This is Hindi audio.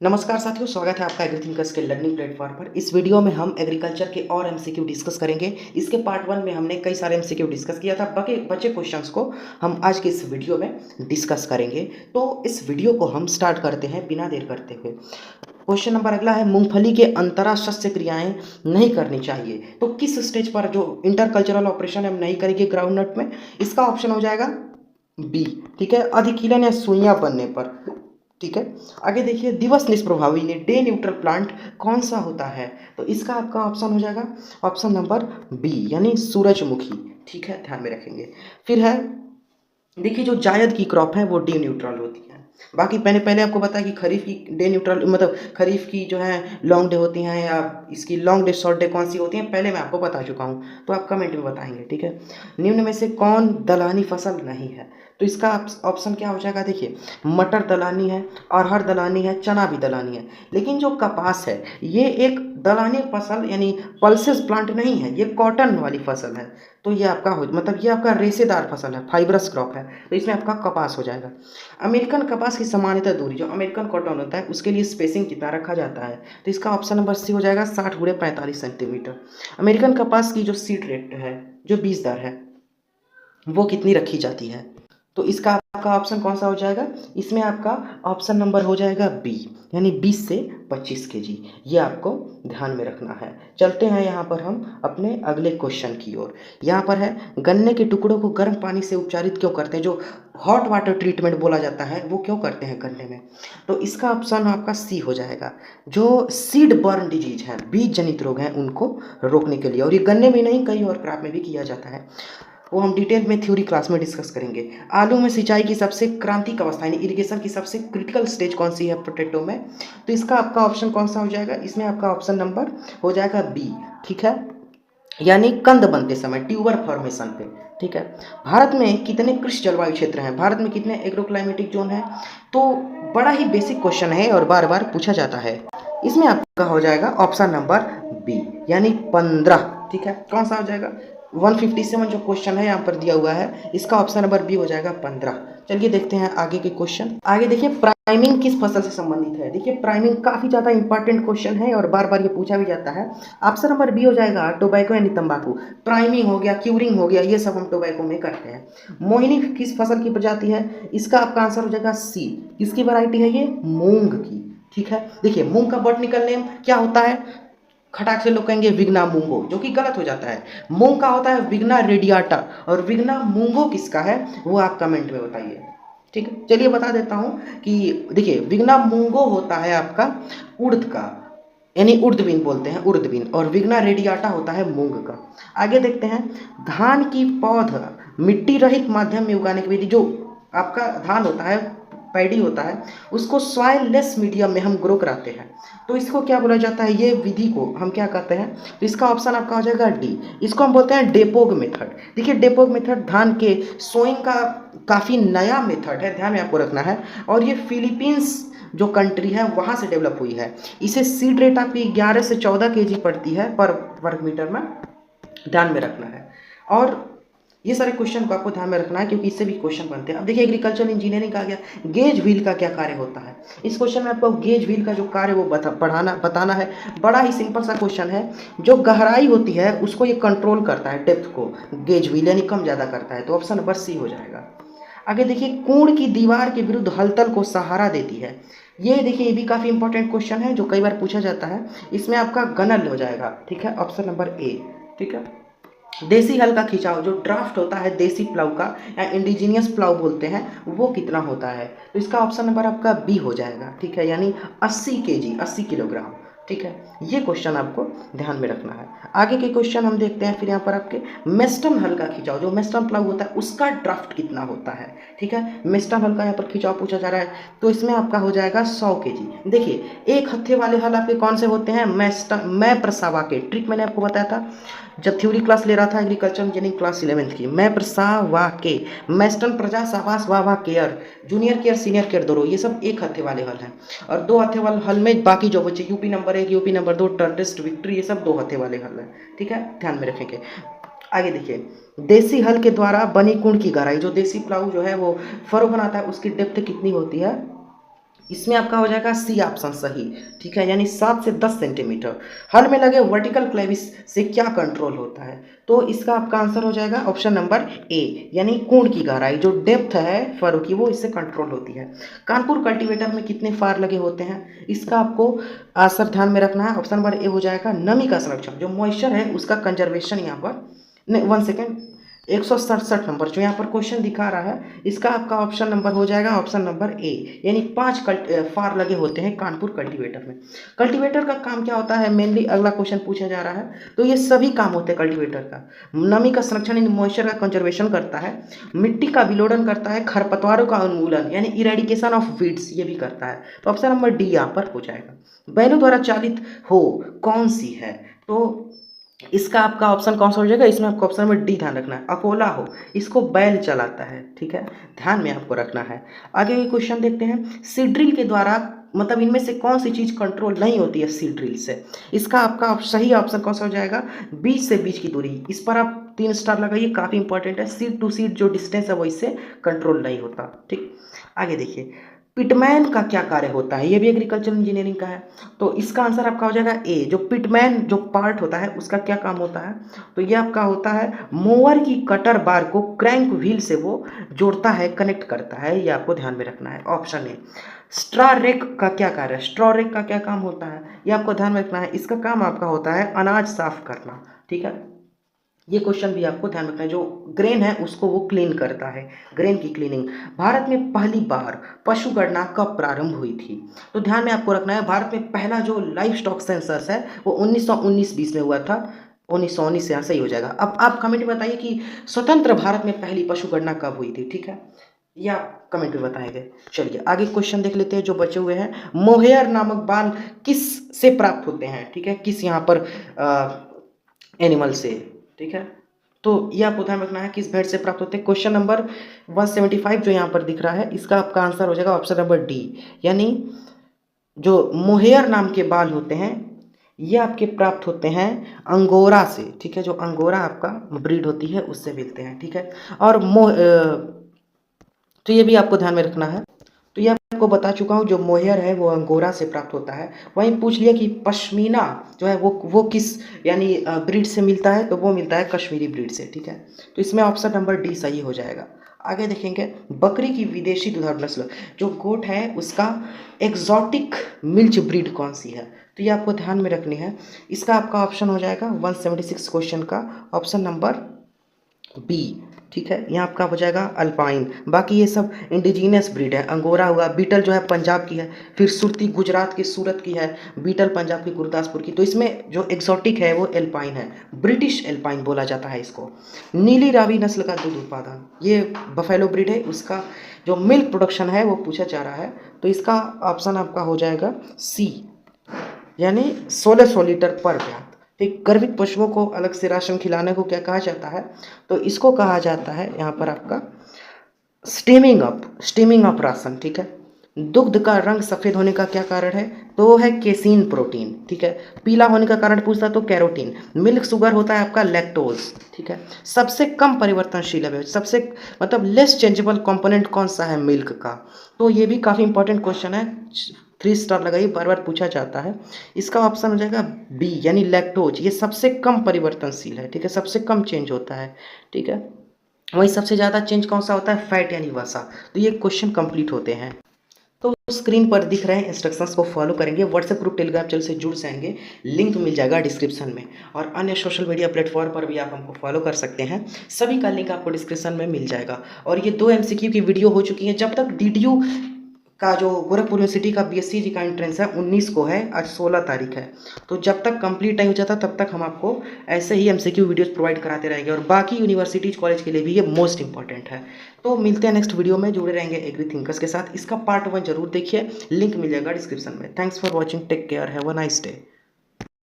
नमस्कार साथियों, स्वागत है आपका एग्रीथिंकर्स के लर्निंग प्लेटफॉर्म पर। इस वीडियो में हम एग्रीकल्चर के और एमसीक्यू डिस्कस करेंगे। इसके पार्ट 1 में हमने कई सारे एमसीक्यू डिस्कस किया था। बचे क्वेश्चंस को हम आज के इस वीडियो में डिस्कस करेंगे। तो इस वीडियो को हम स्टार्ट करते हैं बिना देर करते हुए। क्वेश्चन नंबर अगला है, मूंगफली के अंतरा शस्य क्रियाएं नहीं करनी चाहिए। तो किस स्टेज पर जो इंटरकल्चरल ऑपरेशन हम नहीं करेंगे ग्राउंडनट में? इसका ऑप्शन हो जाएगा बी। ठीक है, अधिकीलन या सुइयां बनने पर। ठीक है, आगे देखिए, दिवस निष्प्रभावी ने डे न्यूट्रल प्लांट कौन सा होता है? तो इसका आपका ऑप्शन हो जाएगा ऑप्शन नंबर बी, यानी सूरजमुखी। ठीक है, ध्यान में रखेंगे। फिर है, देखिए, जो जायद की क्रॉप है वो डे न्यूट्रल होती है। बाकी मैंने पहले आपको बताया कि खरीफ की डे न्यूट्रल मतलब खरीफ की जो है लॉन्ग डे होती हैं, या इसकी लॉन्ग डे शॉर्ट डे कौन सी होती हैं, पहले मैं आपको बता चुका हूँ, तो आप कमेंट में बताएंगे। ठीक है, निम्न में से कौन दलहनी फसल नहीं है? तो इसका ऑप्शन क्या हो जाएगा? देखिए, मटर दलानी है, अरहर दलानी है, चना भी दलानी है। लेकिन जो कपास है ये एक दलानी फसल यानी पल्सेस प्लांट नहीं है, ये कॉटन वाली फसल है। तो ये आपका मतलब ये आपका रेशेदार फसल है, फाइब्रस क्रॉप है, तो इसमें आपका कपास हो जाएगा। अमेरिकन कपास की सामान्यतः दूरी, जो अमेरिकन कॉटन होता है उसके लिए स्पेसिंग कितना रखा जाता है? तो इसका ऑप्शन नंबर सी हो जाएगा 60x45 सेंटीमीटर। अमेरिकन कपास की जो सीड रेट है, जो बीज दर है, वो कितनी रखी जाती है? तो इसका आपका ऑप्शन कौन सा हो जाएगा? इसमें आपका ऑप्शन नंबर हो जाएगा बी, यानी 20 से 25 केजी। ये आपको ध्यान में रखना है। चलते हैं यहाँ पर हम अपने अगले क्वेश्चन की ओर। यहाँ पर है, गन्ने के टुकड़ों को गर्म पानी से उपचारित क्यों करते हैं? जो हॉट वाटर ट्रीटमेंट बोला जाता है वो क्यों करते हैं गन्ने में? तो इसका ऑप्शन आपका सी हो जाएगा। जो सीड बर्न डिजीज है, बीज जनित रोग हैं, उनको रोकने के लिए। और ये गन्ने में नहीं, कई और क्रॉप में भी किया जाता है, वो हम डिटेल में थ्योरी क्लास में डिस्कस करेंगे। आलू में सिंचाई की सबसे क्रांतिक अवस्था यानी इरिगेशन की सबसे क्रिटिकल स्टेज कौन सी है पोटैटो में? तो इसका आपका ऑप्शन कौन सा हो जाएगा? इसमें आपका ऑप्शन नंबर हो जाएगा बी। ठीक है, यानी कंद बनते समय, ट्यूबर फॉर्मेशन पे। ठीक है, भारत में कितने कृषि जलवायु क्षेत्र हैं? भारत में कितने एग्रोक्लाइमेटिक जोन है? तो बड़ा ही बेसिक क्वेश्चन है और बार बार पूछा जाता है। इसमें आपका हो जाएगा ऑप्शन नंबर बी, यानी 15। ठीक है, कौन सा हो जाएगा? 157 जो क्वेश्चन है यहाँ पर दिया हुआ है, इसका ऑप्शन नंबर बी हो जाएगा 15। चलिए देखते हैं आगे के क्वेश्चन। आगे देखिए, प्राइमिंग किस फसल से संबंधित है? देखिए, प्राइमिंग काफी ज्यादा इंपॉर्टेंट क्वेश्चन है और बार बार ये पूछा भी जाता है। ऑप्शन नंबर बी हो जाएगा टोबैको यानी तंबाकू। प्राइमिंग हो गया, क्यूरिंग हो गया, ये सब हम टोबैको में करते हैं। मोहिनी किस फसल की प्रजाति है? इसका आपका आंसर हो जाएगा सी। किसकी वैरायटी है ये? मूंग की। ठीक है, देखिए, मूंग का बॉटनिकल नेम क्या होता है? खटाक से लोग कहेंगे विग्ना मूंगो, जो कि गलत हो जाता है। मूंग का होता है विग्ना रेडियाटा, और विग्ना मूंगो किसका है वो आप कमेंट में बताइए। ठीक है, चलिए बता देता हूं कि देखिए, विग्ना मूंगो होता है आपका उड़द का, यानी उर्द बीन बोलते हैं, उर्द बीन, और विग्ना रेडियाटा होता है मूंग का। आगे देखते हैं, धान की पौध मिट्टी रहित माध्यम में उगाने की विधि। जो आपका धान होता है, पैडी होता है, उसको सॉइल लेस मीडियम में हम ग्रो कराते हैं, तो इसको क्या बोला जाता है? ये विधि को हम क्या कहते हैं? तो इसका ऑप्शन आपका हो जाएगा डी। इसको हम बोलते हैं डेपोग मेथड। देखिए, डेपोग मेथड धान के सोइंग का काफ़ी नया मेथड है, ध्यान में आपको रखना है। और ये फिलीपींस जो कंट्री है वहाँ से डेवलप हुई है। इसे सीड रेट आपकी 11 से 14 केजी पड़ती है पर वर्ग मीटर में, ध्यान में रखना है। और ये सारे क्वेश्चन को आपको ध्यान में रखना है क्योंकि इससे भी क्वेश्चन बनते हैं। अब देखिए, एग्रीकल्चर इंजीनियरिंग का गया, गेज व्हील का क्या कार्य होता है? इस क्वेश्चन में आपको गेज व्हील का जो कार्य वो बताना है। बड़ा ही सिंपल सा क्वेश्चन है। जो गहराई होती है उसको ये कंट्रोल करता है, डेप्थ को गेज व्हील यानी कम ज़्यादा करता है, तो ऑप्शन नंबर सी हो जाएगा। आगे देखिए, कोण की दीवार के विरुद्ध हलतल को सहारा देती है। ये देखिए, ये भी काफ़ी इंपॉर्टेंट क्वेश्चन है जो कई बार पूछा जाता है। इसमें आपका गनल हो जाएगा। ठीक है, ऑप्शन नंबर ए। ठीक है, देसी हल का खिंचाव, जो ड्राफ्ट होता है देसी प्लाव का या इंडिजीनियस प्लाव बोलते हैं, वो कितना होता है? तो इसका ऑप्शन नंबर आपका बी हो जाएगा। ठीक है, यानी 80 केजी, 80 किलोग्राम। ठीक है, ये क्वेश्चन आपको ध्यान में रखना है। आगे के क्वेश्चन हम देखते हैं। फिर यहाँ पर आपके मेस्टन हल का खिंचाव, जो मेस्टन प्लाव होता है उसका ड्राफ्ट कितना होता है? ठीक है, मेस्टन हल का यहाँ पर खिंचाव पूछा जा रहा है, तो इसमें आपका हो जाएगा 100 केजी। देखिए, एक हत्थे वाले हल आपके कौन से होते हैं? मैं प्रसावा के। ट्रिक मैंने आपको बताया था जब थ्योरी क्लास ले रहा था एग्रीकल्चर इंजीनियरिंग क्लास 11th की। मैं प्रसावा के, मेस्टन प्रजा साबास वाह care, junior care senior care दोनों, ये सब एक हत्थे वाले हल हैं। और दो हत्थे वाले हल में बाकी जो बचे, यूपी नंबर 1, यूपी नंबर 2, टर्टिस्ट, विक्ट्री, ये सब दो हत्थे वाले हल हैं। ठीक है, ध्यान में रखेंगे। आगे देखिए, देसी हल के द्वारा बनी कुंड की गहराई, जो देसी प्लाऊ जो है वो फरो बनाता है, उसकी डेप्थ कितनी होती है? इसमें आपका हो जाएगा सी ऑप्शन सही, ठीक है, यानी 7 से 10 सेंटीमीटर। हल में लगे वर्टिकल क्लेविस से क्या कंट्रोल होता है? तो इसका आपका आंसर हो जाएगा ऑप्शन नंबर ए, यानी कोण की गहराई, जो डेप्थ है फरो की, वो इससे कंट्रोल होती है। कानपुर कल्टीवेटर में कितने फार लगे होते हैं? इसका आपको आंसर ध्यान में रखना है। ऑप्शन नंबर ए हो जाएगा नमी का संरक्षण, जो मॉइस्चर है उसका कंजर्वेशन यहाँ पर। नहीं, 1 सेकेंड, 167 नंबर जो यहाँ पर क्वेश्चन दिखा रहा है, इसका आपका ऑप्शन नंबर हो जाएगा ऑप्शन नंबर ए, यानी 5 फार लगे होते हैं कानपुर कल्टीवेटर में। कल्टीवेटर का काम क्या होता है? मेनली अगला क्वेश्चन पूछा जा रहा है, तो ये सभी काम होते हैं कल्टीवेटर का। नमी का संरक्षण यानी मॉइस्चर का कंजर्वेशन करता है, मिट्टी का विलोडन करता है, खरपतवारों का उन्मूलन यानी इरेडिकेशन ऑफ वीड्स ये भी करता है। तो ऑप्शन नंबर डी यहाँ पर हो जाएगा। बैलों द्वारा चालित हो कौन सी है? तो इसका आपका ऑप्शन कौन सा हो जाएगा? इसमें आपको ऑप्शन नंबर डी ध्यान रखना है, अकोला हो, इसको बैल चलाता है, ठीक है, ध्यान में आपको रखना है। आगे के क्वेश्चन देखते हैं। सीड ड्रिल के द्वारा मतलब इनमें से कौन सी चीज़ कंट्रोल नहीं होती है सीड ड्रिल से? इसका आपका सही ऑप्शन कौन सा हो जाएगा? बीज से बीज की दूरी। इस पर आप 3 स्टार लगाइए, काफ़ी इंपॉर्टेंट है। सीड टू सीड जो डिस्टेंस है वो इससे कंट्रोल नहीं होता, ठीक। आगे देखिए, पिटमैन का क्या कार्य होता है? ये भी एग्रीकल्चर इंजीनियरिंग का है, तो इसका आंसर आपका हो जाएगा ए, जो पिटमैन जो पार्ट होता है उसका क्या काम होता है? तो ये आपका होता है मोवर की कटर बार को क्रैंक व्हील से वो जोड़ता है, कनेक्ट करता है, ये आपको ध्यान में रखना है। Option A. स्ट्रॉ रेक का क्या कार्य है? स्ट्रॉ रेक का क्या काम होता है? ये आपको ध्यान में रखना है। इसका काम आपका होता है अनाज साफ करना, ठीक है। ये क्वेश्चन भी आपको ध्यान रखना है, जो ग्रेन है उसको वो क्लीन करता है, ग्रेन की क्लीनिंग। भारत में पहली बार पशु गणना कब प्रारंभ हुई थी? तो ध्यान में आपको रखना है, भारत में पहला जो लाइव स्टॉक सेंसस है वो 1919-20 में हुआ था। 1919 से यहाँ सही हो जाएगा। अब आप कमेंट में बताइए कि स्वतंत्र भारत में पहली पशु गणना कब हुई थी, ठीक है, या कमेंट में बताएंगे। चलिए आगे क्वेश्चन देख लेते हैं जो बचे हुए हैं। मोहेयर नामक बाल किस से प्राप्त होते हैं? ठीक है, किस यहाँ पर एनिमल से, ठीक है, तो ये आपको ध्यान रखना है किस भेड़ से प्राप्त होते हैं। क्वेश्चन नंबर 175 जो यहाँ पर दिख रहा है, इसका आपका आंसर हो जाएगा ऑप्शन नंबर डी, यानी जो मोहेयर नाम के बाल होते हैं ये आपके प्राप्त होते हैं अंगोरा से, ठीक है, जो अंगोरा आपका ब्रीड होती है उससे मिलते हैं, ठीक है। और तो ये भी आपको ध्यान में रखना है। तो ये आपको बता चुका हूँ, जो मोहेयर है वो अंगोरा से प्राप्त होता है। वहीं पूछ लिया कि पश्मीना जो है वो किस यानी ब्रीड से मिलता है? तो वो मिलता है कश्मीरी ब्रीड से, ठीक है। तो इसमें ऑप्शन नंबर डी सही हो जाएगा। आगे देखेंगे, बकरी की विदेशी दुधारू नस्ल, जो गोट है उसका एग्जॉटिक मिल्च ब्रीड कौन सी है? तो ये आपको ध्यान में रखनी है। इसका आपका ऑप्शन हो जाएगा 176 क्वेश्चन का ऑप्शन नंबर बी, ठीक है, यहाँ आपका हो जाएगा अल्पाइन। बाकी ये सब इंडिजीनियस ब्रीड है। अंगोरा हुआ, बीटल जो है पंजाब की है, फिर सुरती गुजरात की सूरत की है, बीटल पंजाब की गुरदासपुर की। तो इसमें जो एक्सोटिक है वो एल्पाइन है, ब्रिटिश एल्पाइन बोला जाता है इसको। नीली रावी नस्ल का दूध उत्पादन, ये बफेलो ब्रीड है, उसका जो मिल्क प्रोडक्शन है वो पूछा जा रहा है। तो इसका ऑप्शन आपका हो जाएगा सी, यानी 1600 लीटर पर ब्यात। एक गर्भित पशुओं को अलग से राशन खिलाने को क्या कहा जाता है? तो इसको कहा जाता है यहाँ पर आपका स्टीमिंग अप राशन, ठीक है। दुग्ध का रंग सफ़ेद होने का क्या कारण है? तो वो है केसीन प्रोटीन, ठीक है। पीला होने का कारण पूछता तो कैरोटीन। मिल्क शुगर होता है आपका लैक्टोज, ठीक है। सबसे कम परिवर्तनशील है, सबसे मतलब लेस चेंजेबल कंपोनेंट कौन सा है मिल्क का? तो ये भी काफ़ी इंपॉर्टेंट क्वेश्चन है, 3 स्टार लगाइए, बार बार पूछा जाता है। इसका ऑप्शन हो जाएगा बी, यानी लैक्टोज। ये सबसे कम परिवर्तनशील है, ठीक है, सबसे कम चेंज होता है, ठीक है। वही सबसे ज़्यादा चेंज कौन सा होता है? फैट यानी वसा। तो ये क्वेश्चन कंप्लीट होते हैं। तो स्क्रीन पर दिख रहे हैं इंस्ट्रक्शंस को फॉलो करेंगे, व्हाट्सएप ग्रुप टेलीग्राम चैनल से जुड़ जाएंगे, लिंक मिल जाएगा डिस्क्रिप्शन में, और अन्य सोशल मीडिया प्लेटफॉर्म पर भी आप हमको फॉलो कर सकते हैं, सभी का लिंक आपको डिस्क्रिप्शन में मिल जाएगा। और ये 2 MCQ की वीडियो हो चुकी है। जब तक DDU का जो गोरखपुर यूनिवर्सिटी का BSc जी का एंट्रेंस है 19 को है, आज 16 तारीख है, तो जब तक कंप्लीट नहीं हो जाता तब तक हम आपको ऐसे ही MCQ वीडियोस प्रोवाइड कराते रहेंगे, और बाकी यूनिवर्सिटीज कॉलेज के लिए भी ये मोस्ट इंपॉर्टेंट है। तो मिलते हैं नेक्स्ट वीडियो में, जुड़े रहेंगे एग्री थिंकर्स के साथ। इसका पार्ट 1 जरूर देखिए, लिंक मिल जाएगा डिस्क्रिप्शन में। Thanks for watching, take care, have a nice day.